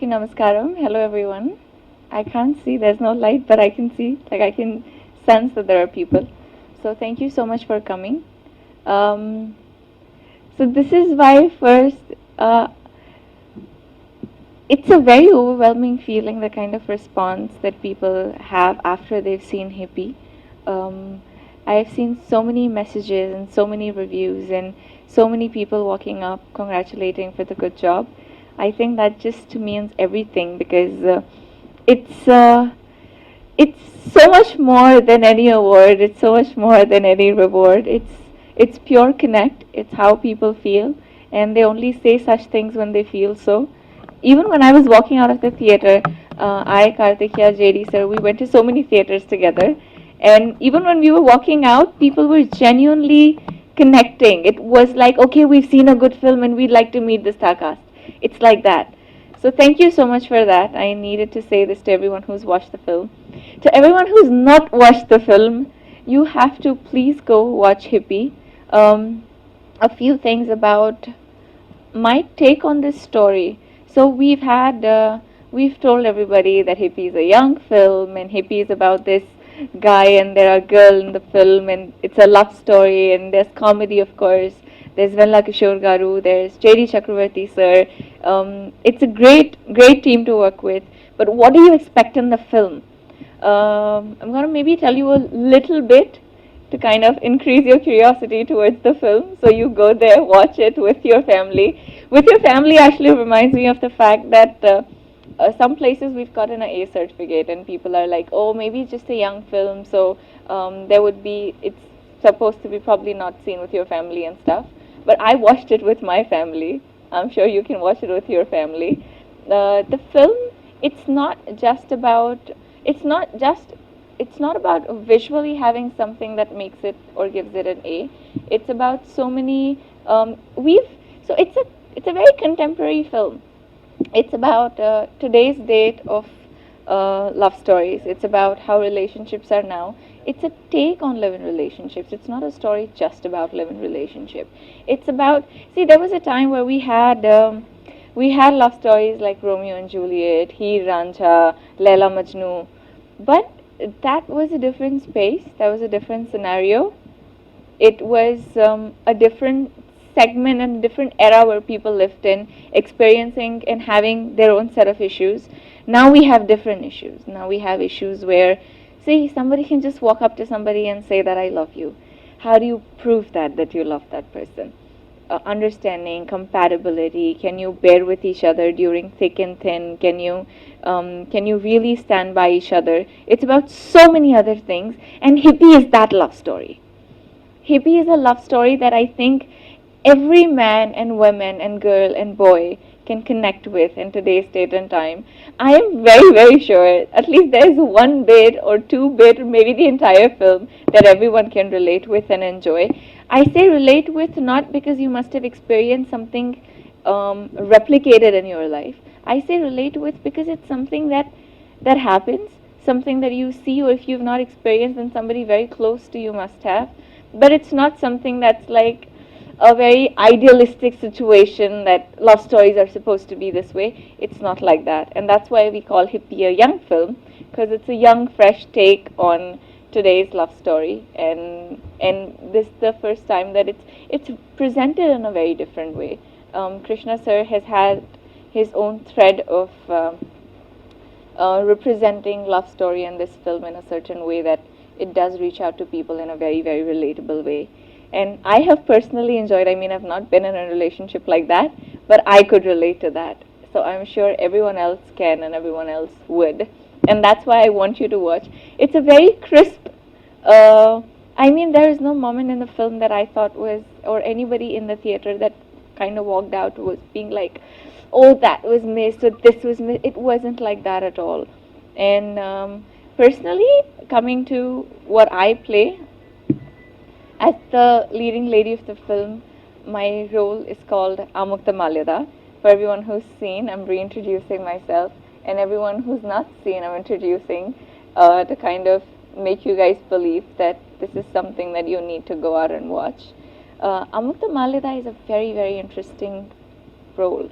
namaskaram. Hello, everyone. I can't see, there's no light, but I can see, I can sense that there are people. So, thank you so much for coming. Um, so, this is why, first, uh, it's a very overwhelming feeling, the kind of response that people have after they've seen Hippi. Um, I've seen so many messages and so many reviews and so many people walking up congratulating for the good job. I think that just means everything because it's uh, it's so much more than any award. It's so much more than any reward. It's pure connect. It's how people feel, and they only say such things when they feel so. Even when I was walking out of the theater, Karthikeya, JD sir, we went to so many theaters together, and even when we were walking out, people were genuinely connecting. It was like, okay, we've seen a good film and we'd like to meet the star cast. It's like that. So thank you so much for that. I needed to say this to everyone who's watched the film. To everyone who's not watched the film, you have to please go watch Hippi. Um, a few things about my take on this story. So we've told everybody that Hippi is a young film, and Hippi is about this guy and there are girl in the film, and it's a love story, and there's comedy, of course. There's Venla Kishore Garu, there's J.D. Chakravarti sir. It's a great team to work with. But what do you expect in the film? I'm gonna maybe tell you a little bit to kind of increase your curiosity towards the film. So you go there, watch it with your family. With your family actually reminds me of the fact that some places we've gotten an A certificate, and people are like, oh, maybe it's just a young film, so it's supposed to be probably not seen with your family and stuff. But I watched it with my family. I'm sure you can watch it with your family. The film, it's not just about, it's not just it's not about visually having something that makes it or gives it an A. It's about so many. We've so it's a very contemporary film. It's about today's date of love stories. It's about how relationships are now. It's a take on live-in relationships. It's not a story just about live-in relationship. It's about, see, there was a time where we had love stories like Romeo and Juliet, Heer Ranjha, Laila Majnu, but that was a different space. That was a different scenario. It was a different segment and different era where people lived in, experiencing and having their own set of issues. Now we have different issues. Now we have issues where, see, somebody can just walk up to somebody and say that I love you. How do you prove that you love that person? Understanding, compatibility. Can you bear with each other during thick and thin? Can you really stand by each other? It's about so many other things, and Hippi is that love story. Hippi is a love story that I think every man and woman and girl and boy can connect with in today's date and time. I am very sure at least there is one bit or two bit, or maybe the entire film, that everyone can relate with and enjoy. I say relate with not because you must have experienced something replicated in your life. I say relate with because it's something that happens, something that you see, or if you've not experienced, then somebody very close to you must have. But it's not something that's like a very idealistic situation that love stories are supposed to be this way. It's not like that, and that's why we call Hippi a young film, because it's a young, fresh take on today's love story, and this is the first time that it's presented in a very different way. Krishna sir has had his own thread of representing love story in this film in a certain way that it does reach out to people in a very relatable way. And I have personally enjoyed, I mean, I've not been in a relationship like that, but I could relate to that. So I'm sure everyone else can and everyone else would. And that's why I want you to watch. It's a very crisp, I mean, there is no moment in the film that I thought was, or anybody in the theater that kind of walked out was being like, oh, that was missed, or this was missed. It wasn't like that at all. And personally, coming to what I play, as the leading lady of the film, my role is called Amukta Malyada. For everyone who's seen, I'm reintroducing myself, and everyone who's not seen, I'm introducing to kind of make you guys believe that this is something that you need to go out and watch. Amukta Malyada is a very interesting role,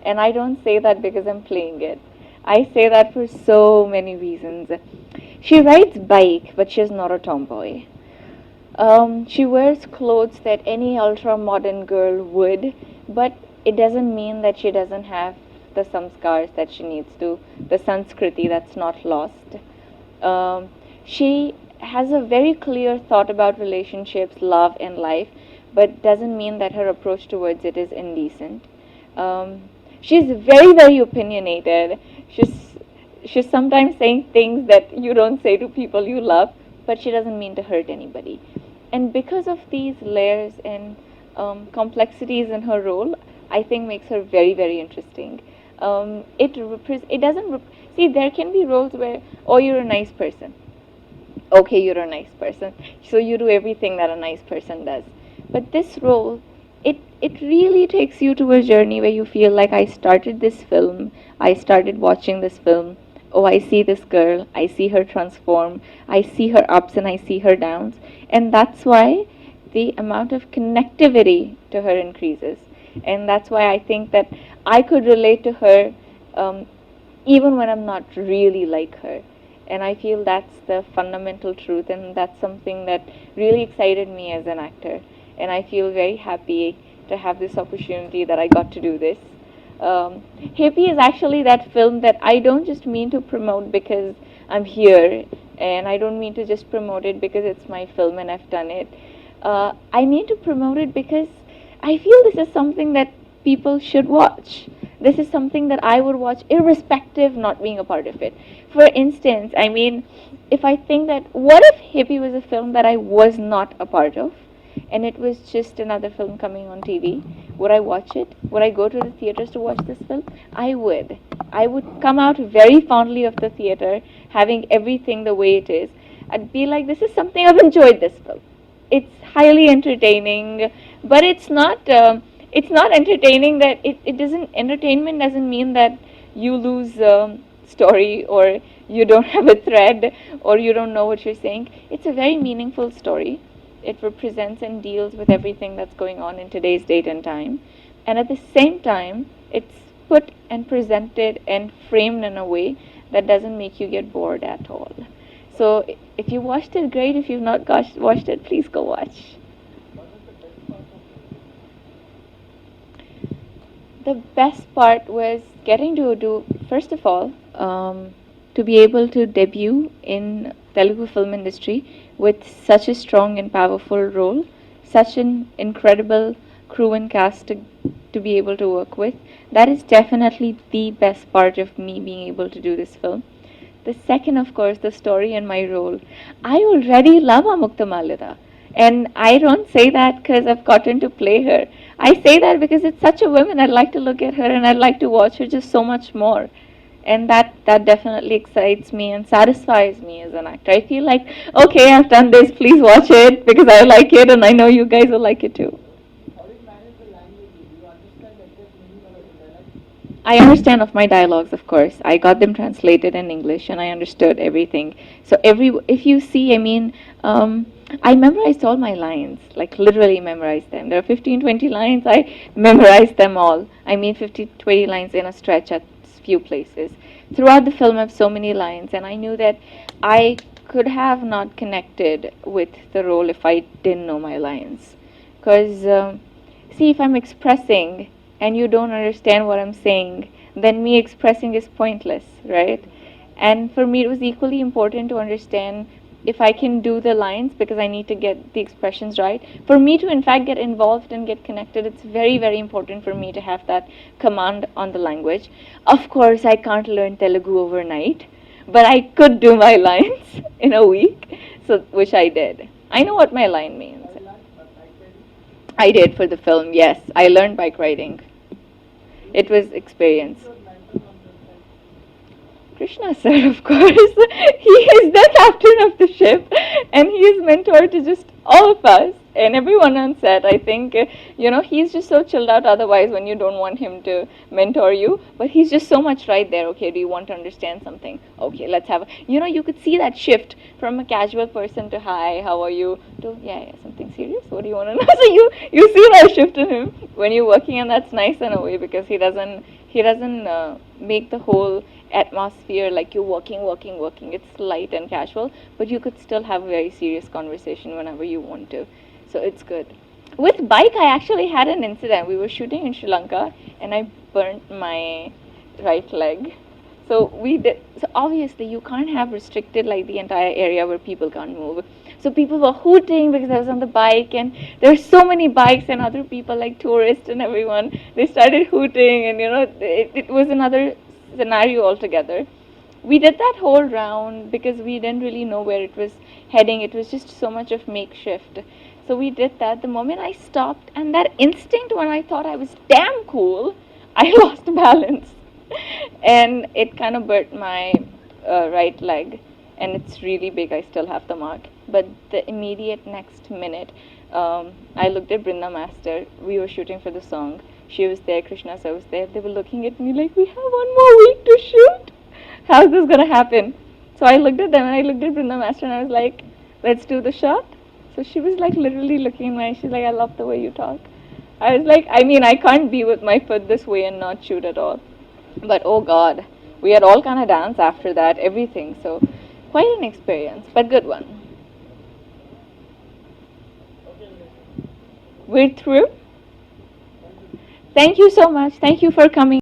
And I don't say that because I'm playing it. I say that for so many reasons. She rides bike, but she's not a tomboy. She wears clothes that any ultra modern girl would, but it doesn't mean that she doesn't have the samskars that she needs to, the sanskriti that's not lost. She has a very clear thought about relationships, love, and life, but doesn't mean that her approach towards it is indecent. Um, she's very, very opinionated. She's she's sometimes saying things that you don't say to people you love, but she doesn't mean to hurt anybody. And because of these layers and complexities in her role, I think makes her very, very interesting. It doesn't see, there can be roles where, oh, you're a nice person, okay, you're a nice person, so you do everything that a nice person does. But this role, it really takes you to a journey where you feel like, I started watching this film, oh, I see this girl, I see her transform, I see her ups and I see her downs. And that's why the amount of connectivity to her increases. And that's why I think that I could relate to her, um, even when I'm not really like her. And I feel that's the fundamental truth, and that's something that really excited me as an actor. And I feel very happy to have this opportunity that I got to do this. Hippi is actually that film that I don't just mean to promote because I'm here, and I don't mean to just promote it because it's my film and I've done it. I mean to promote it because I feel this is something that people should watch. This is something that I would watch irrespective not being a part of it. For instance, I mean, if I think that, what if Hippie was a film that I was not a part of, and it was just another film coming on TV, would I watch it? Would I go to the theaters to watch this film? I would. I would come out very fondly of the theater, having everything the way it is. I'd be like, this is something I've enjoyed this film. It's highly entertaining, but it's not entertaining that it doesn't entertainment doesn't mean that you lose story, or you don't have a thread, or you don't know what you're saying. It's a very meaningful story. It represents and deals with everything that's going on in today's date and time, and at the same time it's put and presented and framed in a way that doesn't make you get bored at all. So if you watched it, great. If you've not watched it, please go watch. The best part was getting to do, first of all, to be able to debut in Telugu film industry with such a strong and powerful role, such an incredible crew and cast to be able to work with. That is definitely the best part of me being able to do this film. The second, of course, the story and my role. I already love Amukta Malida. And I don't say that because I've gotten to play her. I say that because it's such a woman. I'd like to look at her and I'd like to watch her just so much more. And that definitely excites me and satisfies me as an actor. I feel like, okay, I've done this, please watch it because I like it and I know you guys will like it too. I understand of my dialogues, of course. I got them translated in English, and I understood everything. So if you see, I mean, I memorized all my lines, like literally memorized them. There are 15, 20 lines. I memorized them all. I mean, 50, 20 lines in a stretch at few places. Throughout the film, I have so many lines, and I knew that I could have not connected with the role if I didn't know my lines. Because, see, if I'm expressing and you don't understand what I'm saying, then me expressing is pointless, right? And for me, it was equally important to understand if I can do the lines because I need to get the expressions right. For me to, in fact, get involved and get connected, it's very, very important for me to have that command on the language. Of course, I can't learn Telugu overnight, but I could do my lines in a week, so which I did. I know what my line means. I did for the film, yes. I learned bike riding. It was experience. Krishna sir, of course. He is the captain of the ship, and he is mentor to just all of us and everyone on set. I think, he's just so chilled out otherwise when you don't want him to mentor you. But he's just so much right there. Okay, do you want to understand something? Okay, let's have you could see that shift from a casual person to, hi, how are you, to, yeah, something serious? What do you want to know? So you see that shift in him when you're working, and that's nice in a way because He doesn't make the whole atmosphere like you're working. It's light and casual, but you could still have a very serious conversation whenever you want to. So it's good. With bike, I actually had an incident. We were shooting in Sri Lanka, and I burnt my right leg. So we did. So obviously, you can't have restricted like the entire area where people can't move. So people were hooting because I was on the bike, and there were so many bikes and other people like tourists and everyone. They started hooting, and it was another scenario altogether. We did that whole round because we didn't really know where it was heading. It was just so much of makeshift. So we did that. The moment I stopped, and that instinct when I thought I was damn cool, I lost balance. And it kind of burnt my right leg. And it's really big. I still have the mark. But the immediate next minute, I looked at Brinda Master. We were shooting for the song. She was there, Krishna sir was there. They were looking at me like, we have one more week to shoot. How's this gonna happen? So I looked at them and I looked at Brinda Master and I was like, let's do the shot. So she was like literally looking at me. She's like, I love the way you talk. I was like, I mean, I can't be with my foot this way and not shoot at all. But oh God, we had all kind of dance after that, everything. So quite an experience, but good one. We're through. Thank you so much. Thank you for coming.